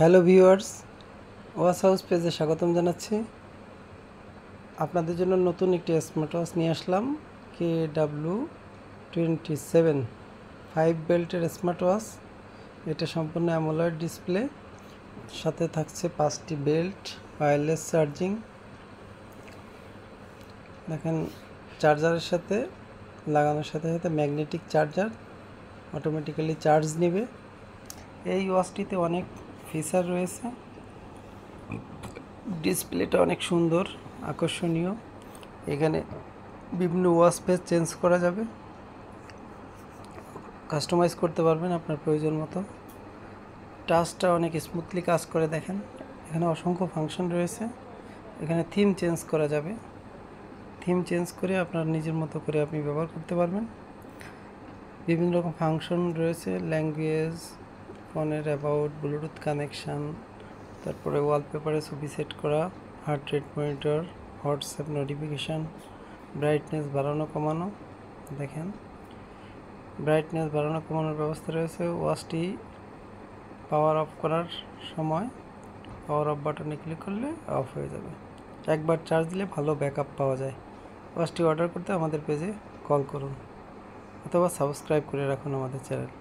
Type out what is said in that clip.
Hello viewers, watch house পেজে স্বাগতম জানাচ্ছি। আপনাদের জন্য নতুন একটি স্মার্ট ওয়াচ নিয়ে আসলাম। KW27 5 বেল্টের স্মার্ট ওয়াচ। এটা সম্পূর্ণ অ্যামোলেড ডিসপ্লে, সাথে থাকছে 5টি বেল্ট, ওয়্যারলেস চার্জিং। দেখেন, চার্জারের সাথে লাগানোর সাথে সাথে ম্যাগনেটিক চার্জার অটোমেটিক্যালি চার্জ নেবে। এই ওয়াচটিতে অনেক ফিচার রয়েছে। ডিসপ্লেটা অনেক সুন্দর, আকর্ষণীয়। এখানে বিভিন্ন ওয়াচ ফেস চেঞ্জ করা যাবে, কাস্টমাইজ করতে পারবেন আপনার প্রয়োজন মতো। টাচটা অনেক স্মুথলি কাজ করে। দেখেন, এখানে অসংখ্য ফাংশন রয়েছে। এখানে থিম চেঞ্জ করা যাবে। থিম চেঞ্জ করে আপনার নিজের মতো করে আপনি ব্যবহার করতে পারবেন। বিভিন্ন রকম ফাংশন রয়েছে, ল্যাঙ্গুয়েজ, ফোনের অ্যাবাউট, ব্লুটুথ কানেকশান, তারপরে ওয়ালপেপারে ছবি সেট করা, heart rate monitor, WhatsApp notification, brightness বাড়ানো কমানো। দেখেন, ব্রাইটনেস বাড়ানো কমানোর ব্যবস্থা রয়েছে। ওয়াচটি পাওয়ার অফ করার সময় পাওয়ার অফ বাটনে ক্লিক করলে অফ হয়ে যাবে। একবার চার্জ দিলে ভালো ব্যাকআপ পাওয়া যায়। ওয়াচটি অর্ডার করতে আমাদের পেজে কল করুন অথবা সাবস্ক্রাইব করে রাখুন আমাদের চ্যানেল।